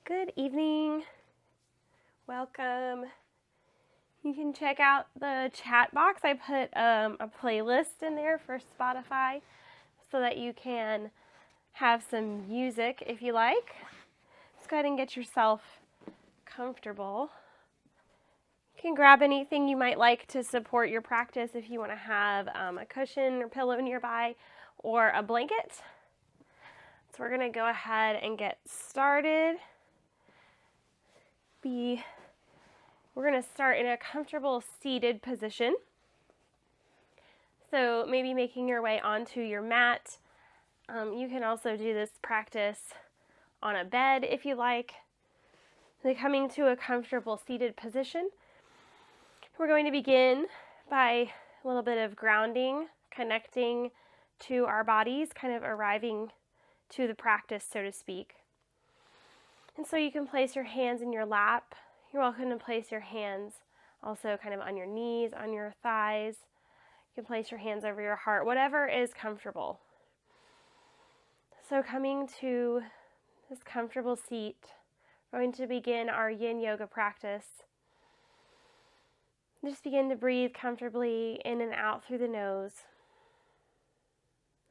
Good evening. Welcome. You can check out the chat box. I put a playlist in there for Spotify so that you can have some music if you like. Let's go ahead and get yourself comfortable. You can grab anything you might like to support your practice if you want to have a cushion or pillow nearby or a blanket. So we're going to go ahead and get started. We're going to start in a comfortable seated position. So maybe making your way onto your mat. You can also do this practice on a bed if you like. So coming to a comfortable seated position. We're going to begin by a little bit of grounding, connecting to our bodies, kind of arriving to the practice, so to speak. And so you can place your hands in your lap. You're welcome to place your hands also kind of on your knees, on your thighs. You can place your hands over your heart, whatever is comfortable. So coming to this comfortable seat, we're going to begin our yin yoga practice. Just begin to breathe comfortably in and out through the nose.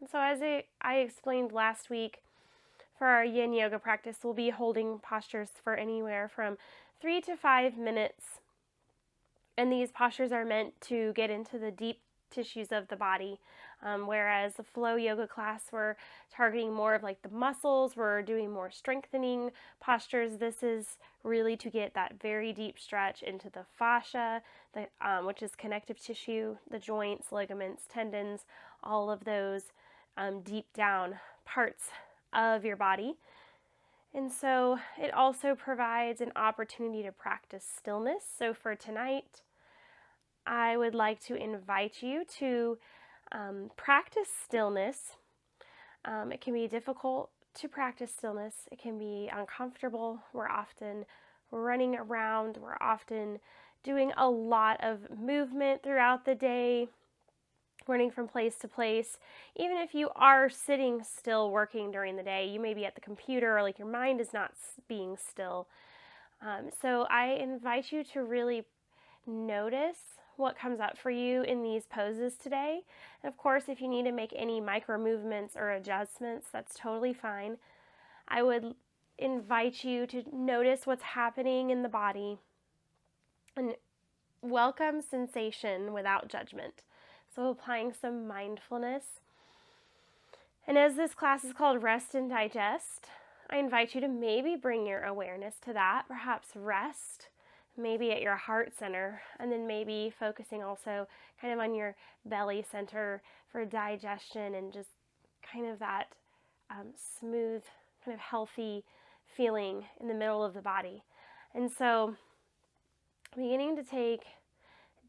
And so as I explained last week, for our yin yoga practice, we'll be holding postures for anywhere from 3 to 5 minutes. And these postures are meant to get into the deep tissues of the body. Whereas the flow yoga class, we're targeting more of like the muscles, we're doing more strengthening postures. This is really to get that very deep stretch into the fascia, which is connective tissue, the joints, ligaments, tendons, all of those deep down parts of your body. And so it also provides an opportunity to practice stillness. So for tonight, I would like to invite you to practice stillness. It can be difficult to practice stillness. It can be uncomfortable. We're often running around. We're often doing a lot of movement throughout the day, running from place to place. Even if you are sitting still working during the day, you may be at the computer or like your mind is not being still. So I invite you to really notice what comes up for you in these poses today. And of course, if you need to make any micro movements or adjustments, that's totally fine. I would invite you to notice what's happening in the body and welcome sensation without judgment. So applying some mindfulness. And as this class is called Rest and Digest, I invite you to maybe bring your awareness to that, perhaps rest, maybe at your heart center, and then maybe focusing also kind of on your belly center for digestion and just kind of that smooth, kind of healthy feeling in the middle of the body. And so beginning to take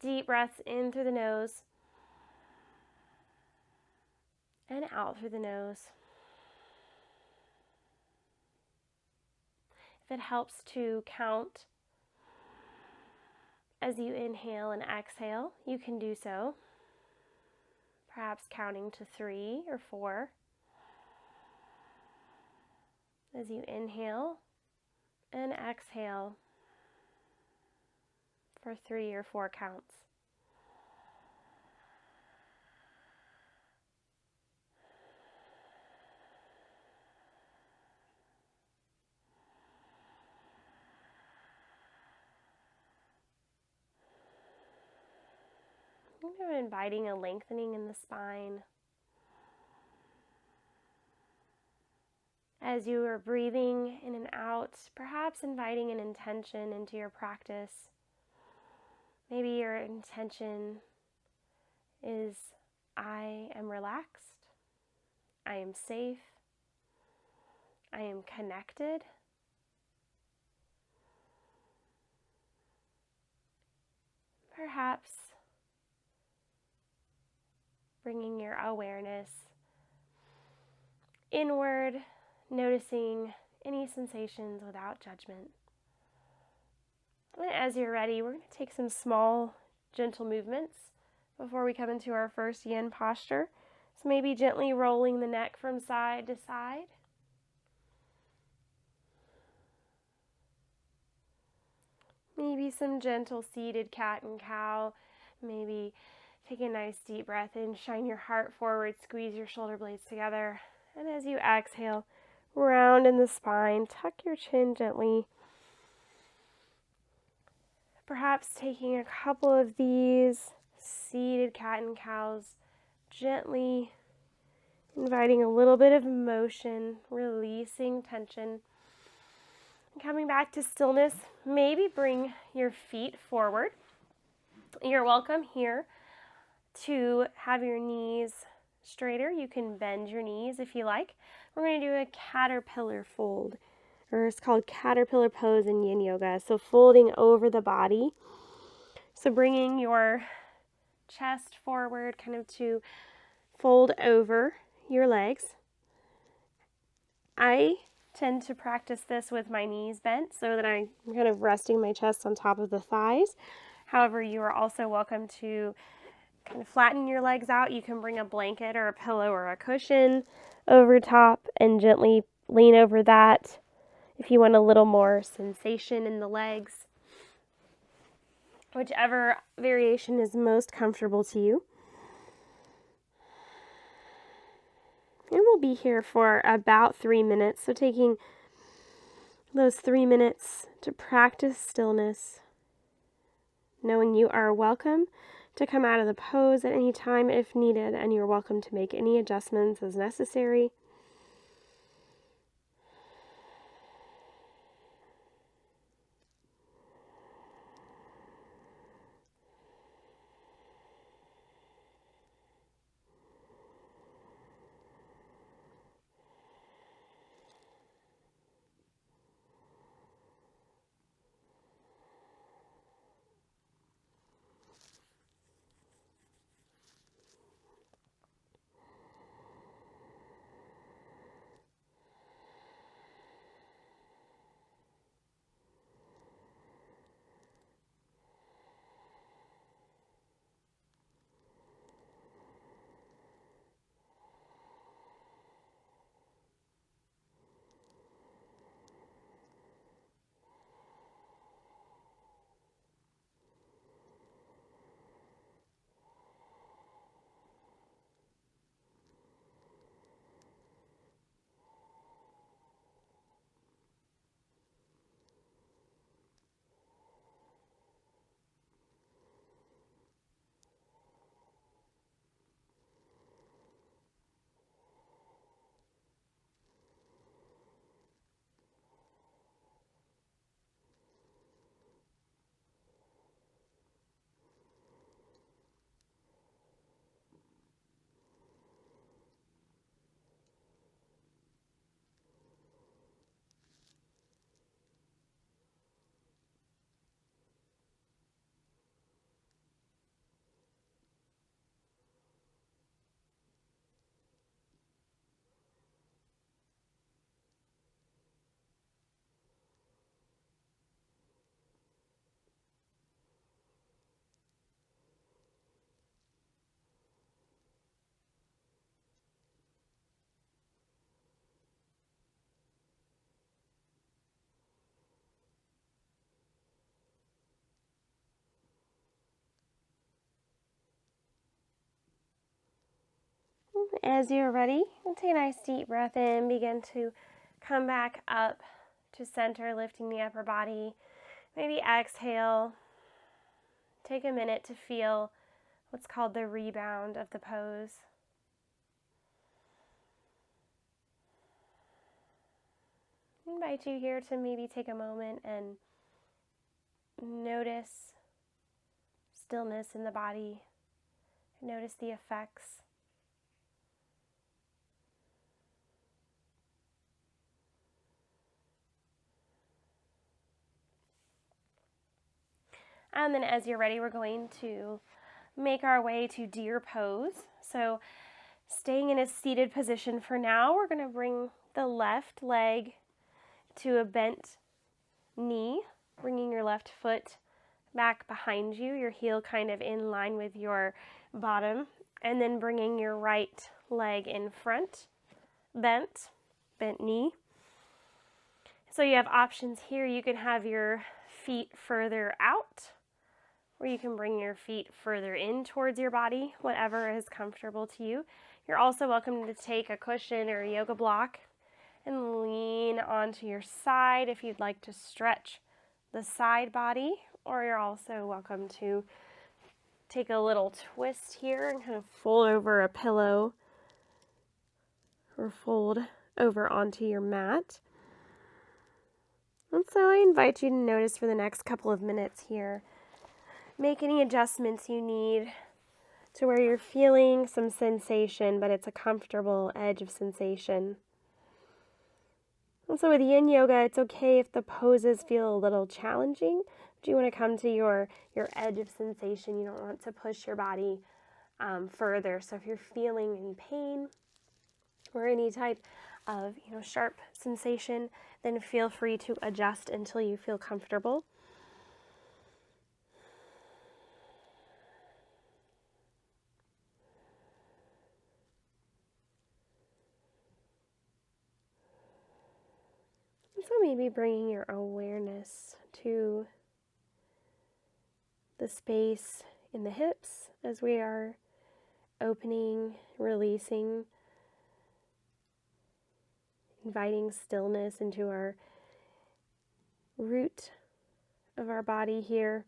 deep breaths in through the nose and out through the nose. If it helps to count as you inhale and exhale, you can do so. Perhaps counting to 3 or 4. As you inhale and exhale for 3 or 4 counts. Kind of inviting a lengthening in the spine. As you are breathing in and out, perhaps inviting an intention into your practice. Maybe your intention is, I am relaxed, I am safe, I am connected. Perhaps bringing your awareness inward, noticing any sensations without judgment. And as you're ready, we're going to take some small, gentle movements before we come into our first yin posture. So maybe gently rolling the neck from side to side. Maybe some gentle seated cat and cow. Maybe take a nice deep breath in, shine your heart forward, squeeze your shoulder blades together. And as you exhale, round in the spine, tuck your chin gently. Perhaps taking a couple of these seated cat and cows, gently inviting a little bit of motion, releasing tension. And coming back to stillness, maybe bring your feet forward. You're welcome here to have your knees straighter. You can bend your knees if you like. We're going to do a caterpillar fold, or it's called caterpillar pose in yin yoga. So folding over the body. So bringing your chest forward, kind of to fold over your legs. I tend to practice this with my knees bent so that I'm kind of resting my chest on top of the thighs. However, you are also welcome to kind of flatten your legs out. You can bring a blanket or a pillow or a cushion over top and gently lean over that if you want a little more sensation in the legs. Whichever variation is most comfortable to you. And we'll be here for about 3 minutes. So taking those 3 minutes to practice stillness, knowing you are welcome to come out of the pose at any time if needed, and you're welcome to make any adjustments as necessary. As you're ready, take a nice deep breath in. Begin to come back up to center, lifting the upper body. Maybe exhale. Take a minute to feel what's called the rebound of the pose. I invite you here to maybe take a moment and notice stillness in the body. Notice the effects. And then as you're ready, we're going to make our way to deer pose. So staying in a seated position for now, we're going to bring the left leg to a bent knee, bringing your left foot back behind you, your heel kind of in line with your bottom, and then bringing your right leg in front, bent knee. So you have options here. You can have your feet further out, or you can bring your feet further in towards your body, whatever is comfortable to you. You're also welcome to take a cushion or a yoga block and lean onto your side if you'd like to stretch the side body, or you're also welcome to take a little twist here and kind of fold over a pillow or fold over onto your mat. And so I invite you to notice for the next couple of minutes here, make any adjustments you need to where you're feeling some sensation, but it's a comfortable edge of sensation. And so with yin yoga, it's okay if the poses feel a little challenging, but you want to come to your edge of sensation. You don't want to push your body further. So if you're feeling any pain or any type of sharp sensation, then feel free to adjust until you feel comfortable. So maybe bringing your awareness to the space in the hips as we are opening, releasing, inviting stillness into our root of our body here.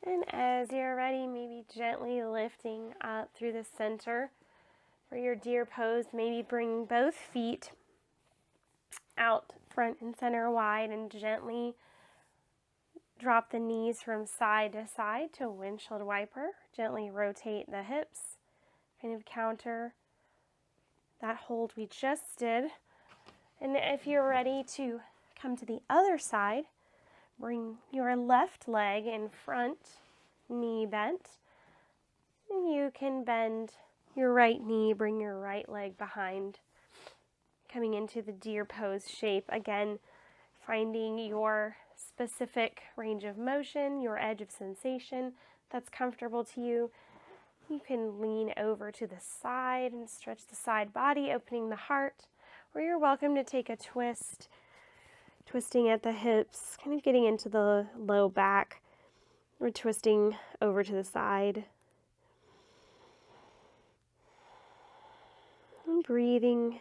And as you're ready, maybe gently lifting up through the center for your deer pose. Maybe bring both feet out front and center wide and gently drop the knees from side to side to a windshield wiper. Gently rotate the hips, kind of counter that hold we just did. And if you're ready to come to the other side, bring your left leg in front, knee bent. And you can bend your right knee, bring your right leg behind, coming into the deer pose shape. Again, finding your specific range of motion, your edge of sensation that's comfortable to you. You can lean over to the side and stretch the side body, opening the heart, or you're welcome to take a twist, twisting at the hips, kind of getting into the low back, or twisting over to the side. And breathing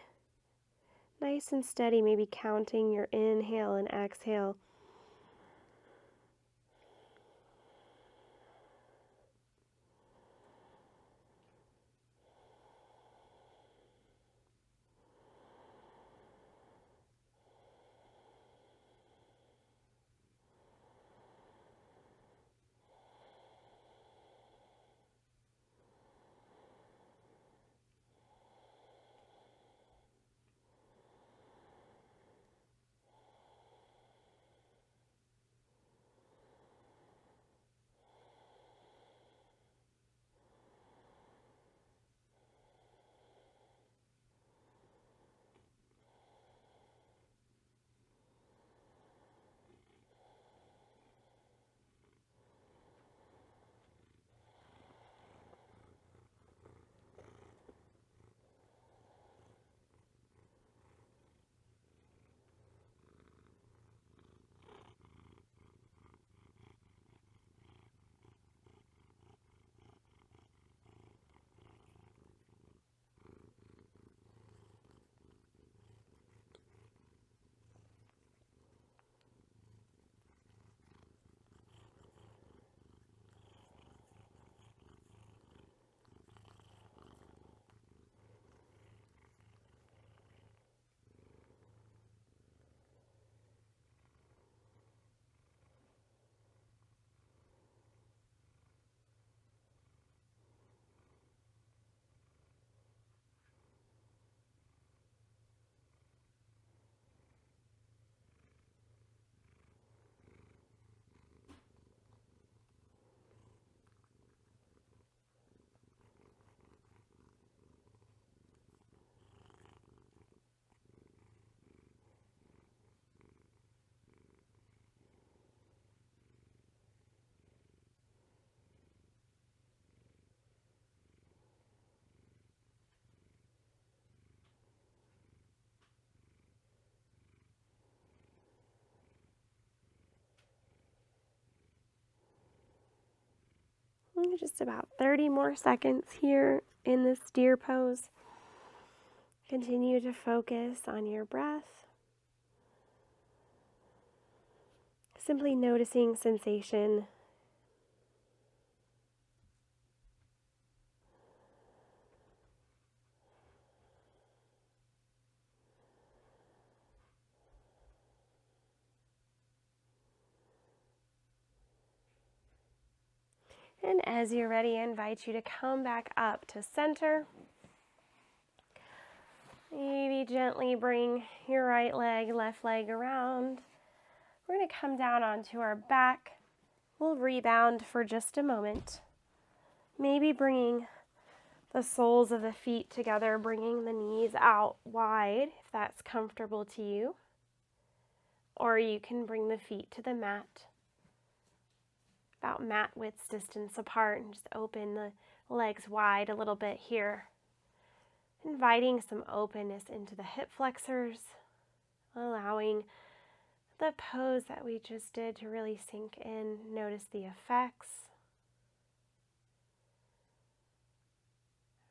Nice and steady, maybe counting your inhale and exhale. Just about 30 more seconds here in this deer pose. Continue to focus on your breath. Simply noticing sensation. And as you're ready, I invite you to come back up to center. Maybe gently bring your right leg, left leg around. We're going to come down onto our back. We'll rebound for just a moment. Maybe bringing the soles of the feet together, bringing the knees out wide if that's comfortable to you. Or you can bring the feet to the mat, about mat width distance apart, and just open the legs wide a little bit here. Inviting some openness into the hip flexors, allowing the pose that we just did to really sink in. Notice the effects.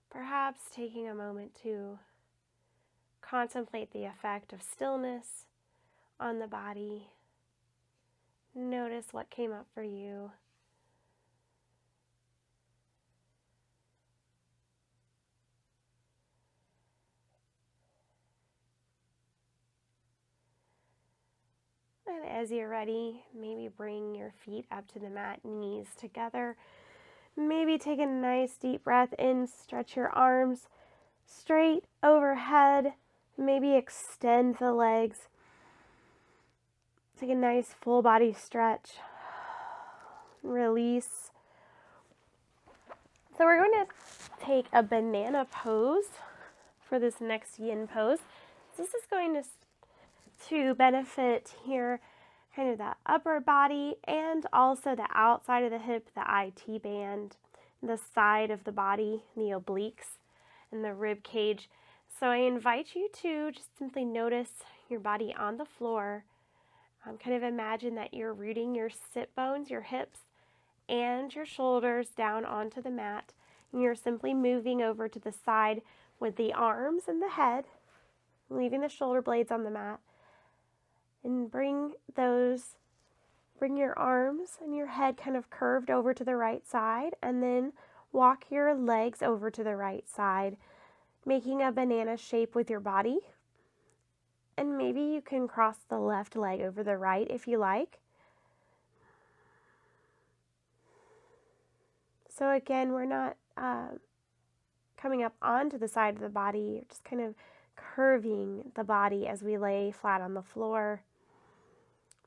Perhaps taking a moment to contemplate the effect of stillness on the body. Notice what came up for you. And as you're ready, maybe bring your feet up to the mat, knees together. Maybe take a nice deep breath in, stretch your arms straight overhead. Maybe extend the legs. Take a nice full body stretch. Release. So we're going to take a banana pose for this next yin pose. This is going to benefit here kind of the upper body and also the outside of the hip, the IT band, the side of the body, the obliques, and the rib cage. So I invite you to just simply notice your body on the floor. Kind of imagine that you're rooting your sit bones, your hips, and your shoulders down onto the mat. And you're simply moving over to the side with the arms and the head, leaving the shoulder blades on the mat. And bring your arms and your head kind of curved over to the right side, and then walk your legs over to the right side, making a banana shape with your body. And maybe you can cross the left leg over the right if you like. So again, we're not coming up onto the side of the body, you're just kind of curving the body as we lay flat on the floor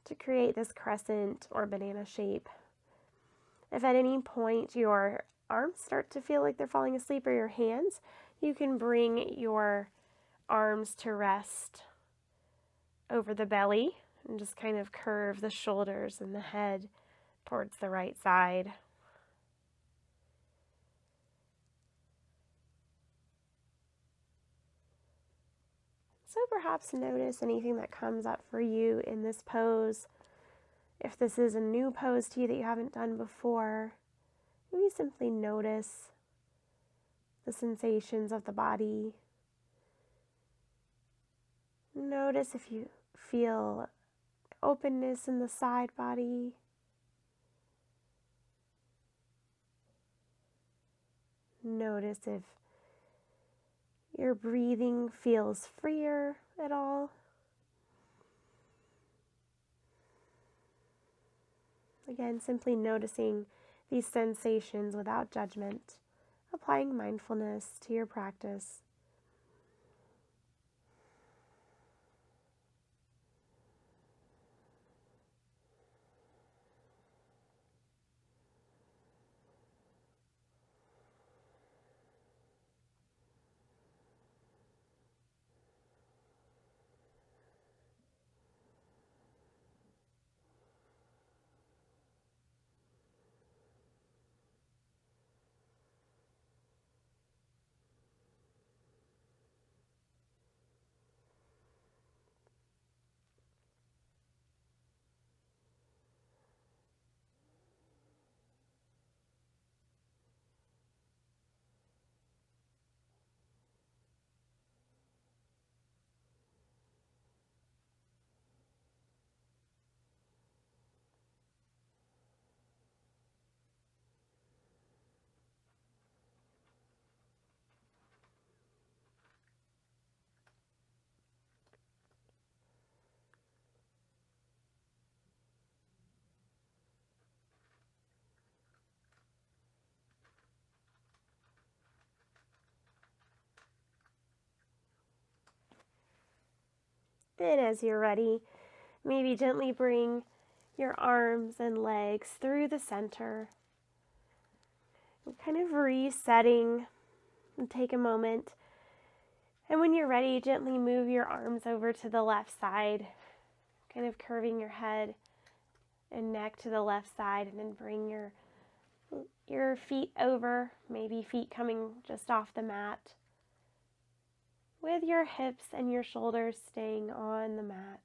to create this crescent or banana shape. If at any point your arms start to feel like they're falling asleep, or your hands, you can bring your arms to rest over the belly and just kind of curve the shoulders and the head towards the right side. So perhaps notice anything that comes up for you in this pose. If this is a new pose to you that you haven't done before, maybe simply notice the sensations of the body. Notice if you feel openness in the side body. Notice if your breathing feels freer at all. Again, simply noticing these sensations without judgment, applying mindfulness to your practice. And as you're ready, maybe gently bring your arms and legs through the center. And kind of resetting, and take a moment. And when you're ready, gently move your arms over to the left side, kind of curving your head and neck to the left side, and then bring your feet over, maybe feet coming just off the mat, with your hips and your shoulders staying on the mat,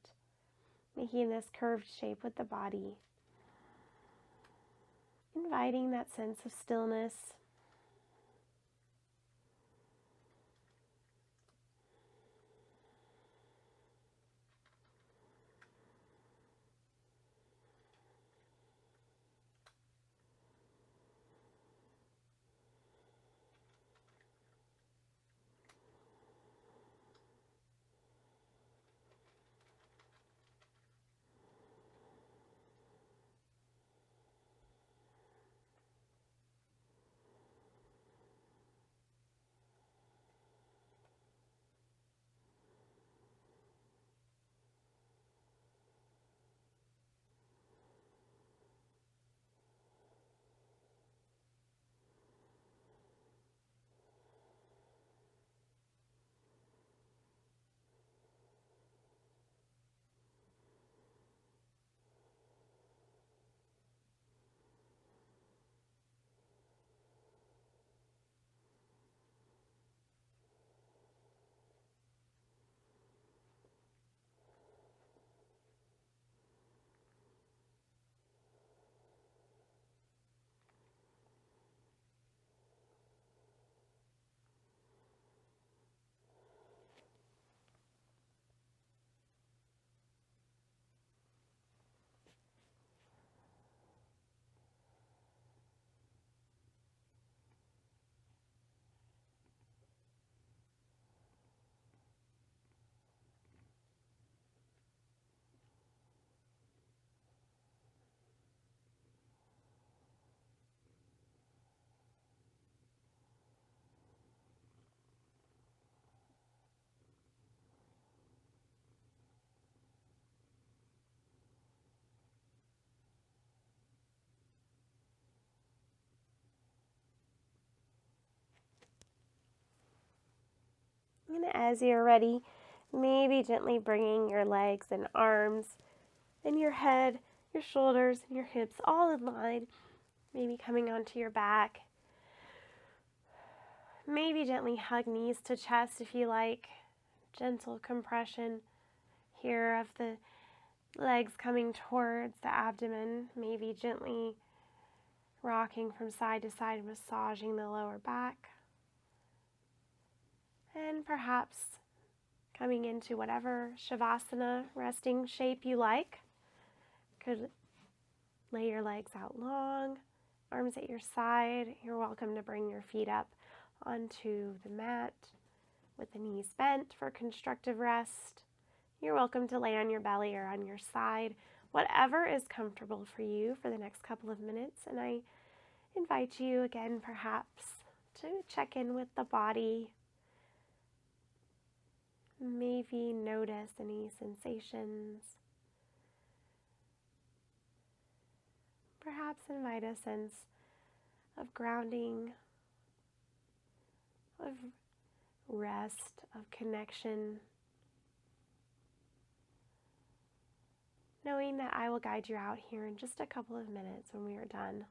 making this curved shape with the body, inviting that sense of stillness. as you're ready, maybe gently bringing your legs and arms and your head, your shoulders, and your hips all in line, maybe coming onto your back. Maybe gently hug knees to chest if you like. Gentle compression here of the legs coming towards the abdomen, maybe gently rocking from side to side, massaging the lower back. And perhaps coming into whatever Shavasana resting shape you like. Could lay your legs out long, arms at your side. You're welcome to bring your feet up onto the mat with the knees bent for constructive rest. You're welcome to lay on your belly or on your side, whatever is comfortable for you for the next couple of minutes. And I invite you again, perhaps, to check in with the body. Maybe notice any sensations. Perhaps invite a sense of grounding, of rest, of connection, knowing that I will guide you out here in just a couple of minutes when we are done.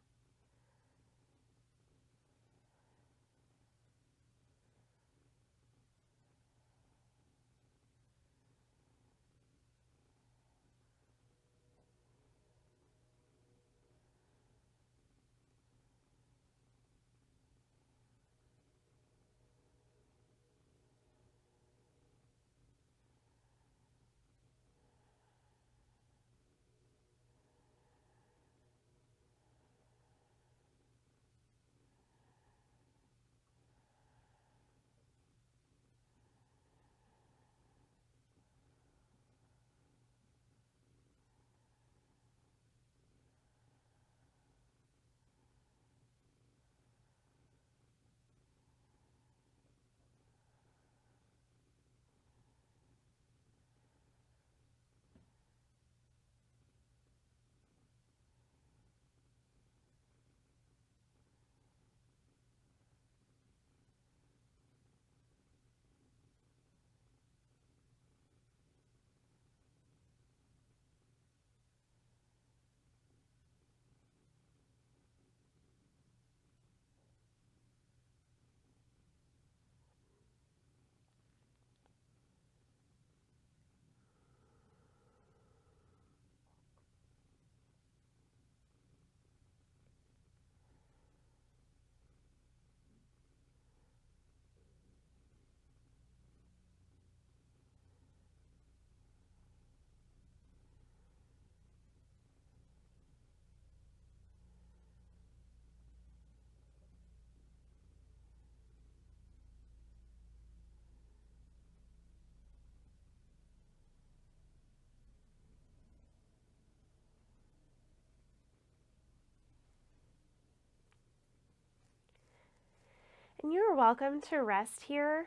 And you are welcome to rest here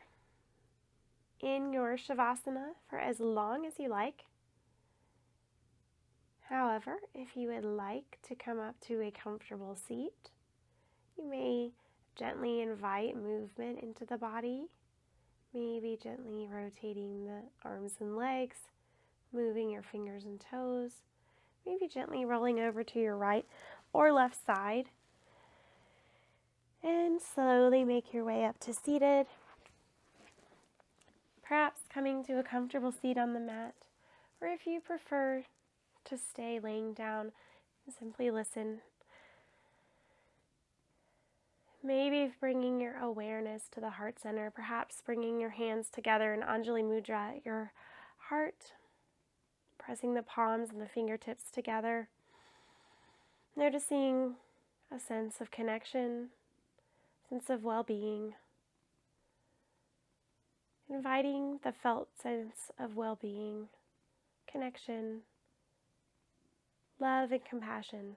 in your Shavasana for as long as you like. However, if you would like to come up to a comfortable seat, you may gently invite movement into the body, maybe gently rotating the arms and legs, moving your fingers and toes, maybe gently rolling over to your right or left side, and slowly make your way up to seated, perhaps coming to a comfortable seat on the mat, or if you prefer to stay laying down and simply listen. Maybe bringing your awareness to the heart center, perhaps bringing your hands together in Anjali Mudra at your heart, pressing the palms and the fingertips together, noticing a sense of connection, sense of well-being, inviting the felt sense of well-being, connection, love and compassion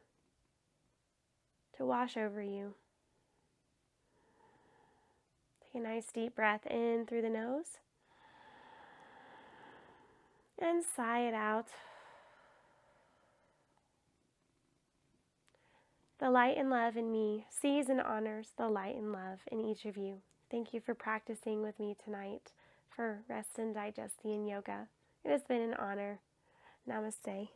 to wash over you. Take a nice deep breath in through the nose and sigh it out. The light and love in me sees and honors the light and love in each of you. Thank you for practicing with me tonight. for Rest and Digest Yin Yoga. It has been an honor. Namaste.